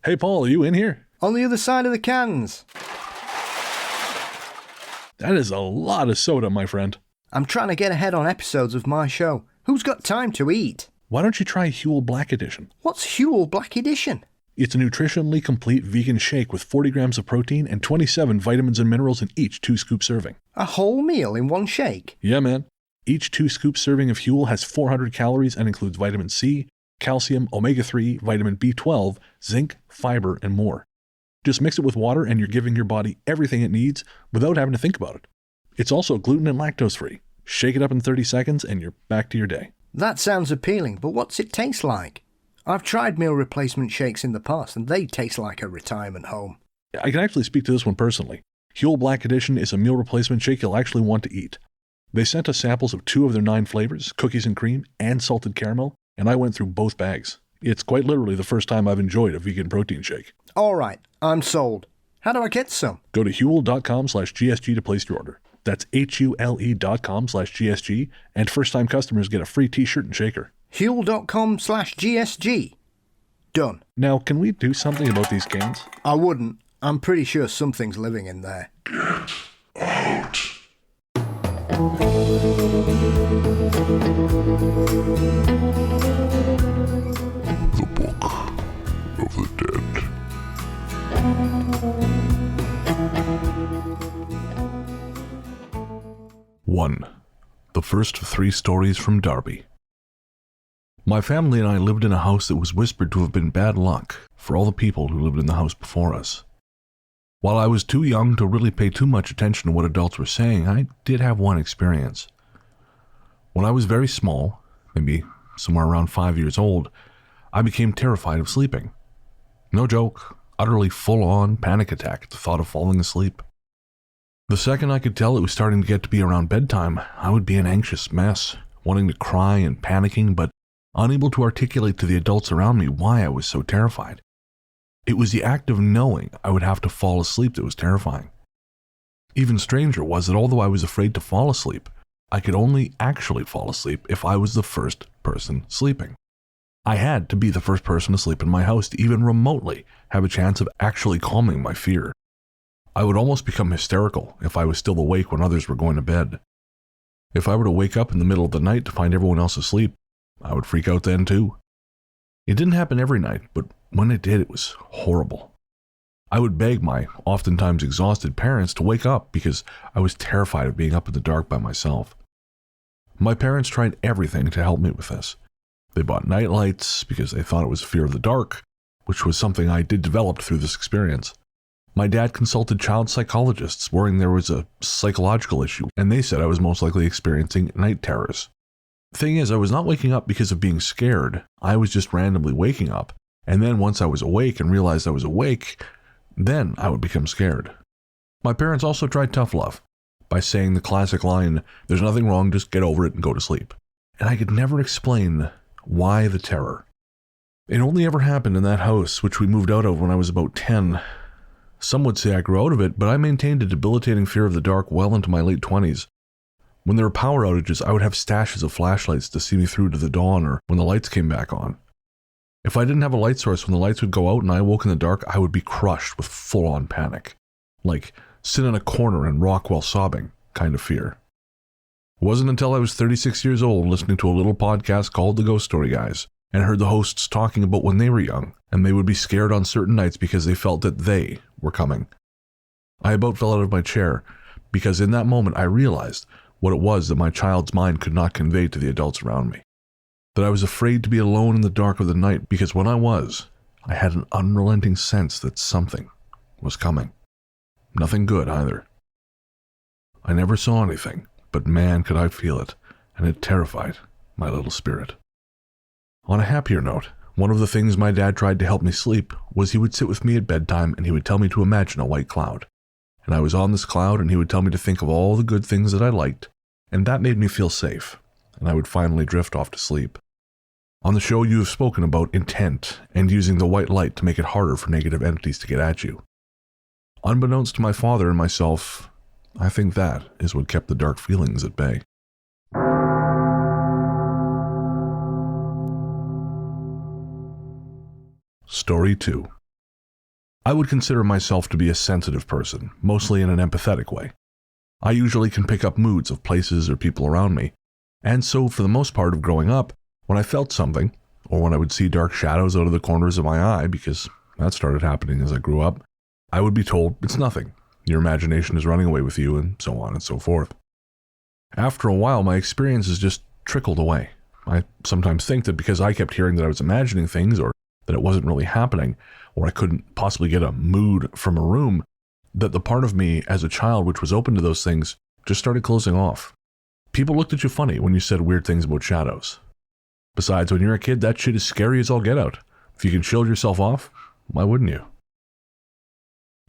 Hey, Paul, are you in here? On the other side of the cans. That is a lot of soda, my friend. I'm trying to get ahead on episodes of my show. Who's got time to eat? Why don't you try Huel Black Edition? What's Huel Black Edition? It's a nutritionally complete vegan shake with 40 grams of protein and 27 vitamins and minerals in each 2-scoop serving. A whole meal in one shake? Yeah, man. Each 2-scoop serving of Huel has 400 calories and includes vitamin C, calcium, omega-3, vitamin B12, zinc, fiber, and more. Just mix it with water and you're giving your body everything it needs without having to think about it. It's also gluten and lactose free. Shake it up in 30 seconds and you're back to your day. That sounds appealing, but what's it taste like? I've tried meal replacement shakes in the past and they taste like a retirement home. I can actually speak to this one personally. Huel Black Edition is a meal replacement shake you'll actually want to eat. They sent us samples of 2 of their 9 flavors, cookies and cream and salted caramel, and I went through both bags. It's quite literally the first time I've enjoyed a vegan protein shake. Alright, I'm sold. How do I get some? Go to Huel.com/GSG to place your order. That's HULE.com/GSG, and first-time customers get a free t-shirt and shaker. Huel.com/GSG. Done. Now, can we do something about these cans? I wouldn't. I'm pretty sure something's living in there. Out. The Book of the Dead. One. The first 3 stories from Darby. My family and I lived in a house that was whispered to have been bad luck for all the people who lived in the house before us. While I was too young to really pay too much attention to what adults were saying, I did have one experience. When I was very small, maybe somewhere around 5 years old, I became terrified of sleeping. No joke, utterly full-on panic attack at the thought of falling asleep. The second I could tell it was starting to get to be around bedtime, I would be an anxious mess, wanting to cry and panicking, but unable to articulate to the adults around me why I was so terrified. It was the act of knowing I would have to fall asleep that was terrifying. Even stranger was that although I was afraid to fall asleep, I could only actually fall asleep if I was the first person sleeping. I had to be the first person to sleep in my house to even remotely have a chance of actually calming my fear. I would almost become hysterical if I was still awake when others were going to bed. If I were to wake up in the middle of the night to find everyone else asleep, I would freak out then too. It didn't happen every night, but when it did, it was horrible. I would beg my oftentimes exhausted parents to wake up because I was terrified of being up in the dark by myself. My parents tried everything to help me with this. They bought night lights because they thought it was fear of the dark, which was something I did develop through this experience. My dad consulted child psychologists, worrying there was a psychological issue, and they said I was most likely experiencing night terrors. The thing is, I was not waking up because of being scared. I was just randomly waking up, and then once I was awake and realized I was awake, then I would become scared. My parents also tried tough love by saying the classic line, "There's nothing wrong, just get over it and go to sleep." And I could never explain why the terror. It only ever happened in that house, which we moved out of when I was about 10. Some would say I grew out of it, but I maintained a debilitating fear of the dark well into my late 20s. When there were power outages, I would have stashes of flashlights to see me through to the dawn or when the lights came back on. If I didn't have a light source when the lights would go out and I awoke in the dark, I would be crushed with full-on panic. Like, sit in a corner and rock while sobbing kind of fear. It wasn't until I was 36 years old listening to a little podcast called The Ghost Story Guys and heard the hosts talking about when they were young and they would be scared on certain nights because they felt that they were coming. I about fell out of my chair because in that moment I realized what it was that my child's mind could not convey to the adults around me. That I was afraid to be alone in the dark of the night because when I was, I had an unrelenting sense that something was coming. Nothing good either. I never saw anything, but man could I feel it, and it terrified my little spirit. On a happier note, one of the things my dad tried to help me sleep was he would sit with me at bedtime and he would tell me to imagine a white cloud. And I was on this cloud and he would tell me to think of all the good things that I liked, and that made me feel safe, and I would finally drift off to sleep. On the show you have spoken about intent and using the white light to make it harder for negative entities to get at you. Unbeknownst to my father and myself, I think that is what kept the dark feelings at bay. Story 2. I would consider myself to be a sensitive person, mostly in an empathetic way. I usually can pick up moods of places or people around me, and so for the most part of growing up, when I felt something, or when I would see dark shadows out of the corners of my eye, because that started happening as I grew up, I would be told it's nothing. Your imagination is running away with you, and so on and so forth. After a while, my experiences just trickled away. I sometimes think that because I kept hearing that I was imagining things, or that it wasn't really happening, or I couldn't possibly get a mood from a room, that the part of me as a child which was open to those things just started closing off. People looked at you funny when you said weird things about shadows. Besides, when you're a kid, that shit is scary as all get out. If you can shield yourself off, why wouldn't you?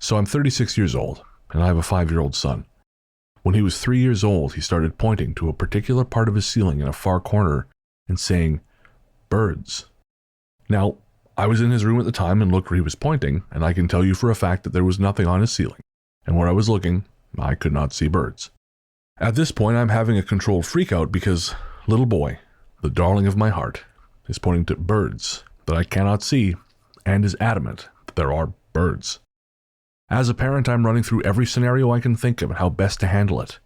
So I'm 36 years old, and I have a 5-year-old son. When he was 3 years old, he started pointing to a particular part of his ceiling in a far corner and saying, "Birds." Now, I was in his room at the time and looked where he was pointing, and I can tell you for a fact that there was nothing on his ceiling, and where I was looking, I could not see birds. At this point, I'm having a controlled freakout because little boy, the darling of my heart, is pointing to birds that I cannot see and is adamant that there are birds. As a parent, I'm running through every scenario I can think of and how best to handle it.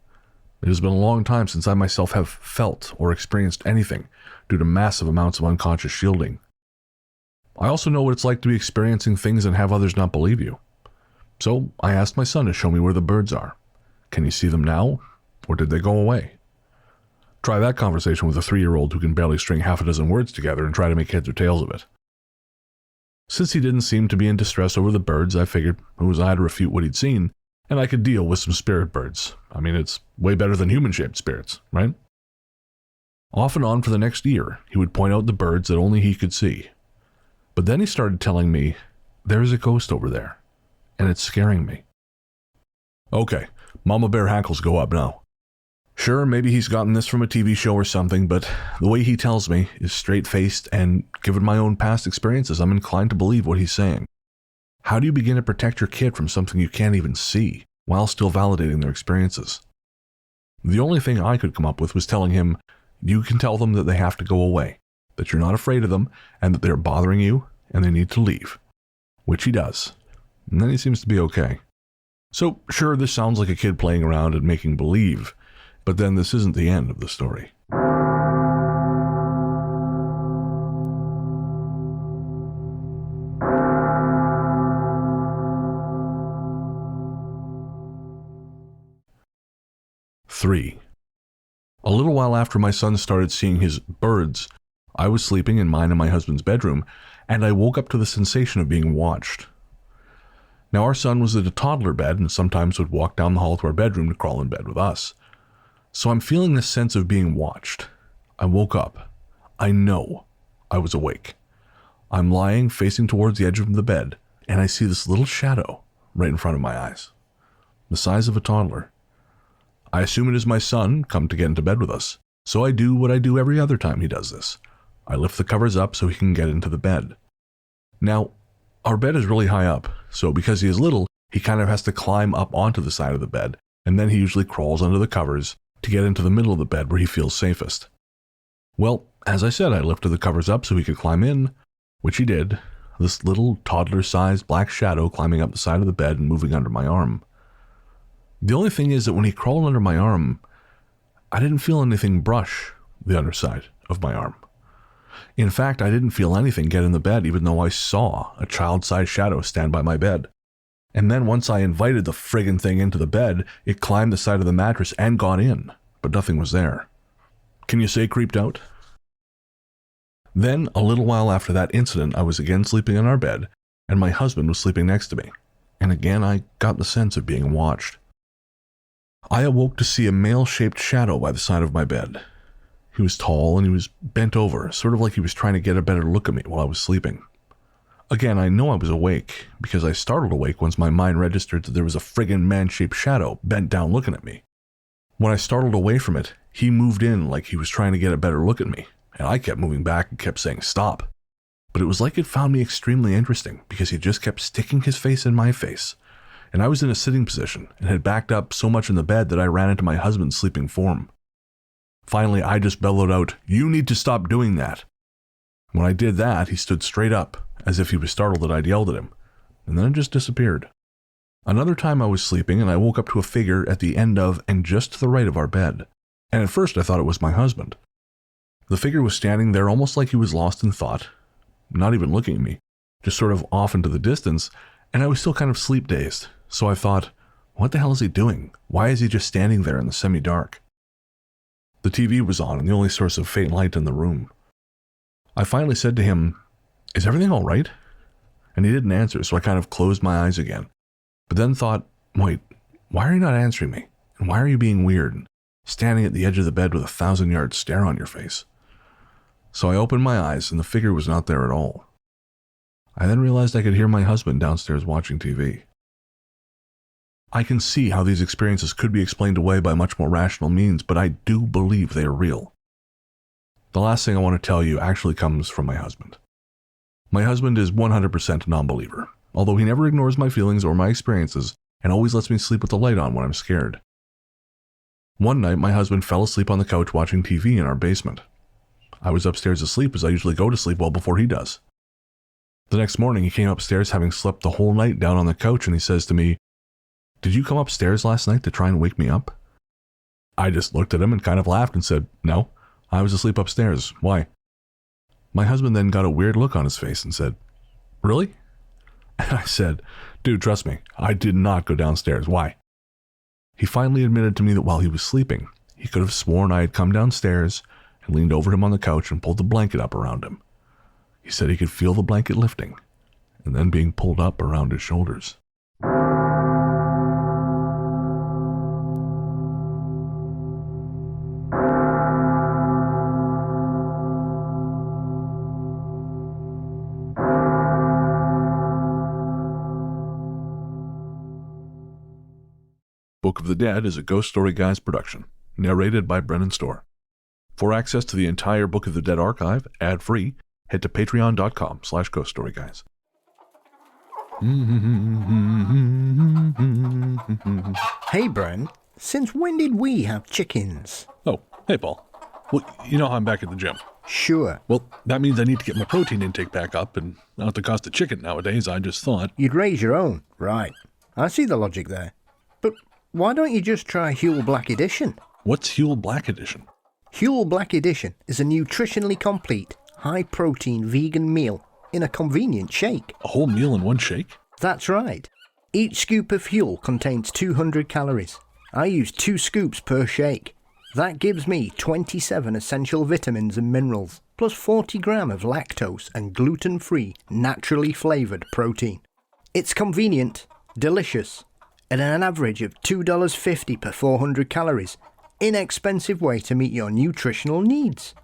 It has been a long time since I myself have felt or experienced anything due to massive amounts of unconscious shielding. I also know what it's like to be experiencing things and have others not believe you. So I asked my son to show me where the birds are. Can you see them now, or did they go away? Try that conversation with a 3-year-old who can barely string half a dozen words together and try to make heads or tails of it. Since he didn't seem to be in distress over the birds, I figured who was I to refute what he'd seen, and I could deal with some spirit birds. I mean, it's way better than human-shaped spirits, right? Off and on for the next year, he would point out the birds that only he could see. But then he started telling me, "There's a ghost over there, and it's scaring me." Okay, Mama Bear hackles go up now. Sure, maybe he's gotten this from a TV show or something, but the way he tells me is straight-faced, and given my own past experiences, I'm inclined to believe what he's saying. How do you begin to protect your kid from something you can't even see, while still validating their experiences? The only thing I could come up with was telling him, you can tell them that they have to go away, that you're not afraid of them, and that they're bothering you, and they need to leave. Which he does. And then he seems to be okay. So, sure, this sounds like a kid playing around and making believe, but then this isn't the end of the story. Three. A little while after my son started seeing his birds, I was sleeping in mine and my husband's bedroom, and I woke up to the sensation of being watched. Now, our son was at a toddler bed and sometimes would walk down the hall to our bedroom to crawl in bed with us. So I'm feeling this sense of being watched. I woke up. I know I was awake. I'm lying facing towards the edge of the bed, and I see this little shadow right in front of my eyes, the size of a toddler. I assume it is my son come to get into bed with us, so I do what I do every other time he does this. I lift the covers up so he can get into the bed. Now, our bed is really high up, so because he is little, he kind of has to climb up onto the side of the bed, and then he usually crawls under the covers to get into the middle of the bed where he feels safest. Well, as I said, I lifted the covers up so he could climb in, which he did, this little toddler-sized black shadow climbing up the side of the bed and moving under my arm. The only thing is that when he crawled under my arm, I didn't feel anything brush the underside of my arm. In fact, I didn't feel anything get in the bed, even though I saw a child-sized shadow stand by my bed. And then once I invited the friggin' thing into the bed, it climbed the side of the mattress and got in, but nothing was there. Can you say creeped out? Then, a little while after that incident, I was again sleeping in our bed, and my husband was sleeping next to me. And again, I got the sense of being watched. I awoke to see a male-shaped shadow by the side of my bed. He was tall and he was bent over, sort of like he was trying to get a better look at me while I was sleeping. Again, I know I was awake, because I startled awake once my mind registered that there was a friggin' man-shaped shadow bent down looking at me. When I startled away from it, he moved in like he was trying to get a better look at me, and I kept moving back and kept saying stop. But it was like it found me extremely interesting, because he just kept sticking his face in my face, and I was in a sitting position and had backed up so much in the bed that I ran into my husband's sleeping form. Finally, I just bellowed out, "You need to stop doing that." When I did that, he stood straight up, as if he was startled that I'd yelled at him, and then it just disappeared. Another time I was sleeping and I woke up to a figure at the end of and just to the right of our bed. And at first I thought it was my husband. The figure was standing there almost like he was lost in thought, not even looking at me, just sort of off into the distance, and I was still kind of sleep-dazed. So I thought, what the hell is he doing? Why is he just standing there in the semi-dark? The TV was on and the only source of faint light in the room. I finally said to him, "Is everything all right?" And he didn't answer, so I kind of closed my eyes again. But then thought, wait, why are you not answering me? And why are you being weird and standing at the edge of the bed with a 1,000-yard stare on your face? So I opened my eyes and the figure was not there at all. I then realized I could hear my husband downstairs watching TV. I can see how these experiences could be explained away by much more rational means, but I do believe they are real. The last thing I want to tell you actually comes from my husband. My husband is 100% a non-believer, although he never ignores my feelings or my experiences and always lets me sleep with the light on when I'm scared. One night, my husband fell asleep on the couch watching TV in our basement. I was upstairs asleep as I usually go to sleep well before he does. The next morning, he came upstairs having slept the whole night down on the couch and he says to me, "Did you come upstairs last night to try and wake me up?" I just looked at him and kind of laughed and said, "No, I was asleep upstairs. Why?" My husband then got a weird look on his face and said, "Really?" And I said, "Dude, trust me, I did not go downstairs. Why?" He finally admitted to me that while he was sleeping, he could have sworn I had come downstairs and leaned over him on the couch and pulled the blanket up around him. He said he could feel the blanket lifting and then being pulled up around his shoulders. Book of the Dead is a Ghost Story Guys production, narrated by Brennan Storr. For access to the entire Book of the Dead archive, ad-free, head to patreon.com/ghoststoryguys. Hey, Bren, since when did we have chickens? Oh, hey, Paul. Well, you know how I'm back at the gym. Sure. Well, that means I need to get my protein intake back up, and not at the cost of chicken nowadays. I just thought... You'd raise your own. Right. I see the logic there. But why don't you just try Huel Black Edition? What's Huel Black Edition? Huel Black Edition is a nutritionally complete, high-protein vegan meal in a convenient shake. A whole meal in one shake? That's right. Each scoop of Huel contains 200 calories. I use 2 scoops per shake. That gives me 27 essential vitamins and minerals, plus 40 grams of lactose and gluten-free, naturally flavoured protein. It's convenient, delicious, and at an average of $2.50 per 400 calories. Inexpensive way to meet your nutritional needs.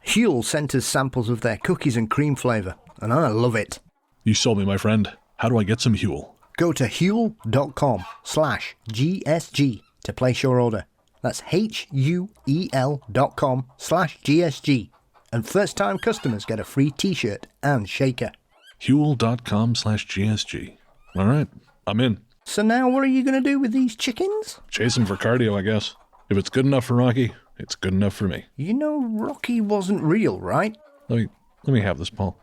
Huel sent us samples of their cookies and cream flavour, and I love it. You sold me, my friend. How do I get some Huel? Go to huel.com/GSG to place your order. That's HUEL.com/GSG. And first-time customers get a free t-shirt and shaker. Huel.com/GSG. All right, I'm in. So now what are you going to do with these chickens? Chase them for cardio, I guess. If it's good enough for Rocky, it's good enough for me. You know Rocky wasn't real, right? Let me have this, Paul.